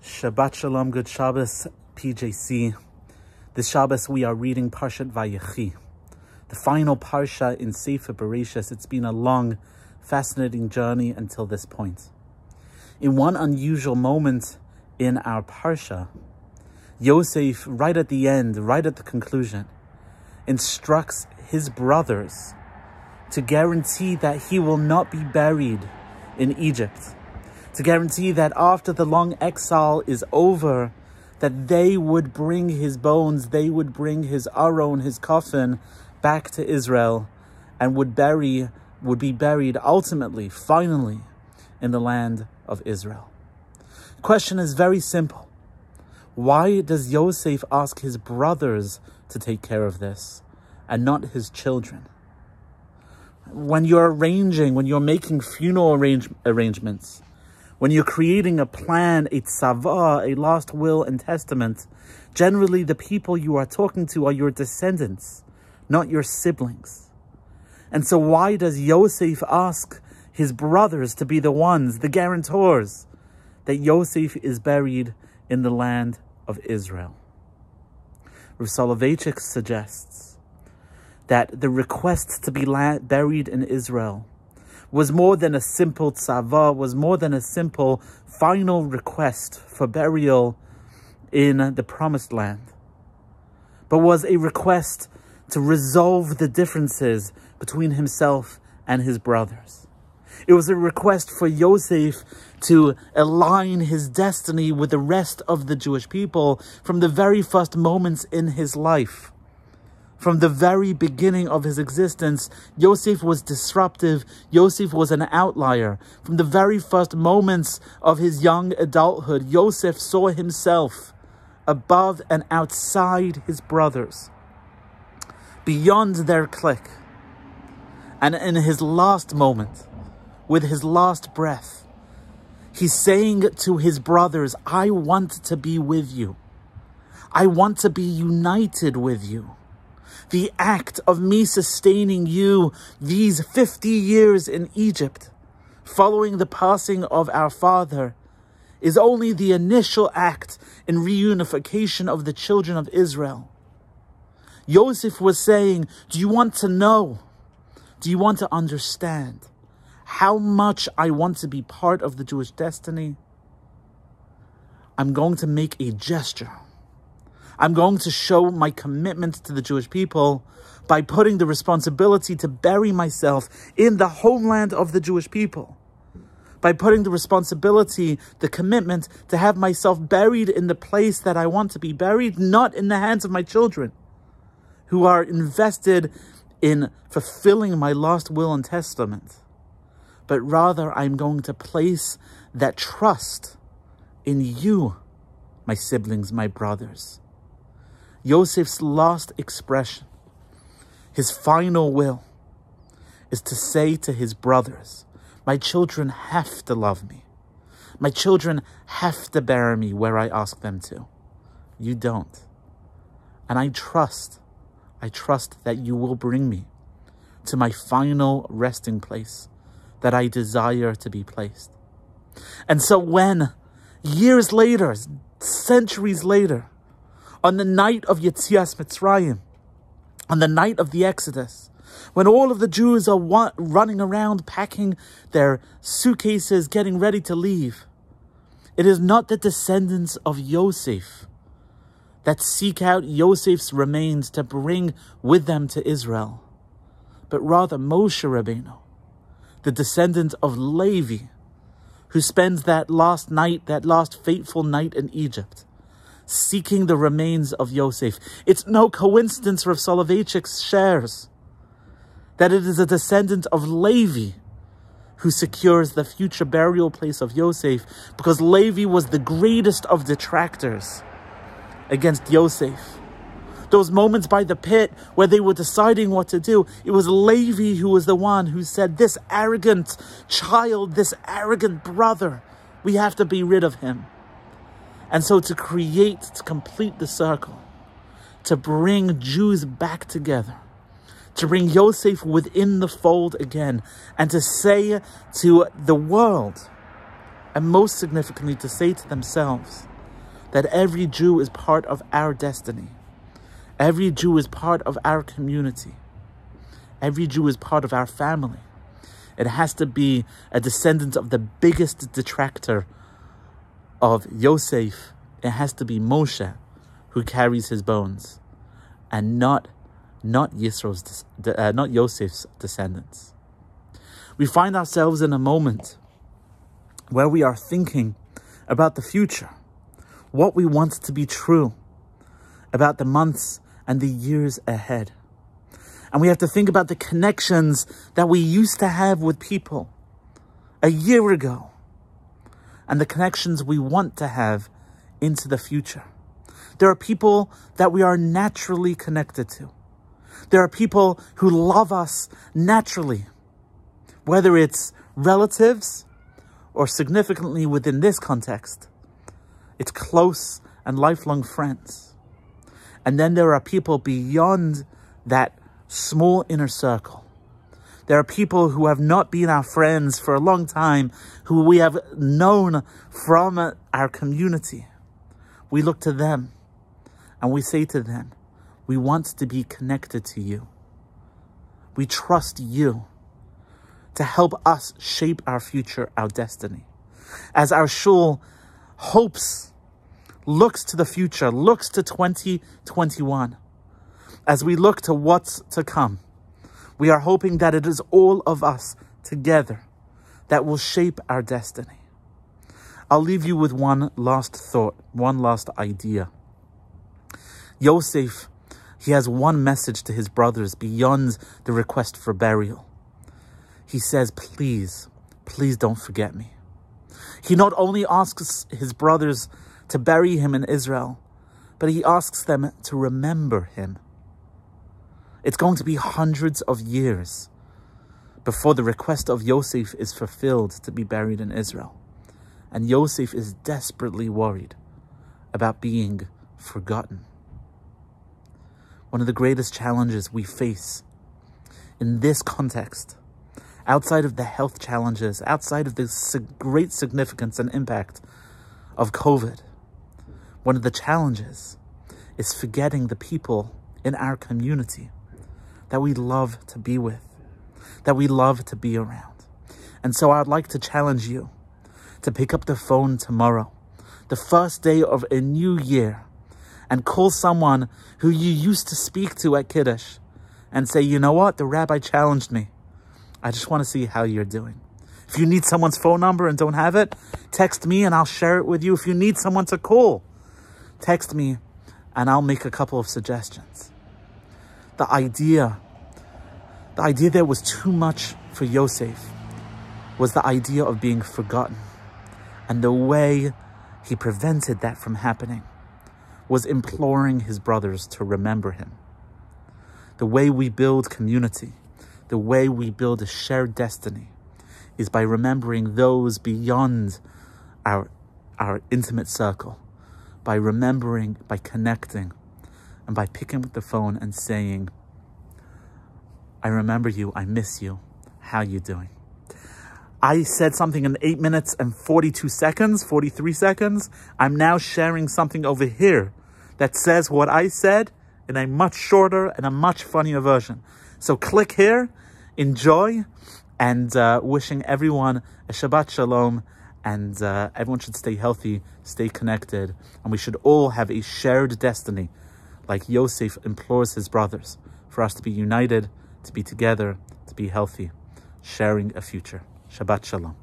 Shabbat Shalom, good Shabbos, PJC. This Shabbos we are reading Shabbat Vayechi, the final parsha in Sefer Bereshis. It's been a long, fascinating journey until this point. In one unusual moment in our parsha, Yosef, right at the end, right at the conclusion, instructs his brothers to guarantee that he will not be buried in Egypt, to guarantee that after the long exile is over, that they would bring his bones, they would bring his aron, his coffin, back to Israel, and would be buried ultimately, finally, in the land of Israel. The question is very simple. Why does Yosef ask his brothers to take care of this, and not his children? When you're making funeral arrangements, when you're creating a plan, a tzava, a last will and testament, generally the people you are talking to are your descendants, not your siblings. And so why does Yosef ask his brothers to be the ones, the guarantors, that Yosef is buried in the land of Israel? Rabbi Vayechi suggests that the request to be buried in Israel was more than a simple tzava, was more than a simple final request for burial in the promised land, but was a request to resolve the differences between himself and his brothers. It was a request for Yosef to align his destiny with the rest of the Jewish people from the very first moments in his life. From the very beginning of his existence, Yosef was disruptive. Yosef was an outlier. From the very first moments of his young adulthood, Yosef saw himself above and outside his brothers, beyond their clique. And in his last moment, with his last breath, he's saying to his brothers, I want to be with you. I want to be united with you. The act of me sustaining you these 50 years in Egypt, following the passing of our father, is only the initial act in reunification of the children of Israel. Yosef was saying, do you want to know? Do you want to understand how much I want to be part of the Jewish destiny? I'm going to make a gesture. I'm going to show my commitment to the Jewish people by putting the responsibility to bury myself in the homeland of the Jewish people. By putting the responsibility, the commitment to have myself buried in the place that I want to be buried, not in the hands of my children, who are invested in fulfilling my last will and testament. But rather, I'm going to place that trust in you, my siblings, my brothers. Yosef's last expression, his final will, is to say to his brothers, my children have to love me. My children have to bury me where I ask them to. You don't. And I trust that you will bring me to my final resting place that I desire to be placed. And so when, years later, centuries later, on the night of Yetzias Mitzrayim, on the night of the Exodus, when all of the Jews are running around packing their suitcases, getting ready to leave, it is not the descendants of Yosef that seek out Yosef's remains to bring with them to Israel, but rather Moshe Rabbeinu, the descendant of Levi, who spends that last night, that last fateful night in Egypt, seeking the remains of Yosef. It's no coincidence, Rav Soloveitchik shares, that it is a descendant of Levi who secures the future burial place of Yosef, because Levi was the greatest of detractors against Yosef. Those moments by the pit where they were deciding what to do, it was Levi who was the one who said, this arrogant child, this arrogant brother, we have to be rid of him. And so to complete the circle, to bring Jews back together, to bring Yosef within the fold again, and to say to the world, and most significantly to say to themselves, that every Jew is part of our destiny. Every Jew is part of our community. Every Jew is part of our family. It has to be a descendant of the biggest detractor of Yosef. It has to be Moshe who carries his bones, and not Yosef's descendants. We find ourselves in a moment where we are thinking about the future, what we want to be true, about the months and the years ahead. And we have to think about the connections that we used to have with people a year ago, and the connections we want to have into the future. There are people that we are naturally connected to. There are people who love us naturally, whether it's relatives or, significantly within this context, it's close and lifelong friends. And then there are people beyond that small inner circle. There are people who have not been our friends for a long time, who we have known from our community. We look to them and we say to them, we want to be connected to you. We trust you to help us shape our future, our destiny. As our shul hopes, looks to the future, looks to 2021, as we look to what's to come, we are hoping that it is all of us together that will shape our destiny. I'll leave you with one last thought, one last idea. Yosef, he has one message to his brothers beyond the request for burial. He says, please, please don't forget me. He not only asks his brothers to bury him in Israel, but he asks them to remember him. It's going to be hundreds of years before the request of Yosef is fulfilled to be buried in Israel. And Yosef is desperately worried about being forgotten. One of the greatest challenges we face in this context, outside of the health challenges, outside of the great significance and impact of COVID, one of the challenges is forgetting the people in our community that we love to be with, that we love to be around. And so I'd like to challenge you to pick up the phone tomorrow, the first day of a new year, and call someone who you used to speak to at Kiddush and say, you know what, the rabbi challenged me. I just want to see how you're doing. If you need someone's phone number and don't have it, text me and I'll share it with you. If you need someone to call, text me and I'll make a couple of suggestions. The idea that was too much for Yosef was the idea of being forgotten. And the way he prevented that from happening was imploring his brothers to remember him. The way we build community, the way we build a shared destiny, is by remembering those beyond our intimate circle, by remembering, by connecting, and by picking up the phone and saying, I remember you, I miss you, how you doing? I said something in 8 minutes and 42 seconds, 43 seconds. I'm now sharing something over here that says what I said in a much shorter and a much funnier version. So click here, enjoy, and wishing everyone a Shabbat Shalom, and everyone should stay healthy, stay connected, and we should all have a shared destiny, like Yosef implores his brothers, for us to be united, to be together, to be healthy, sharing a future. Shabbat Shalom.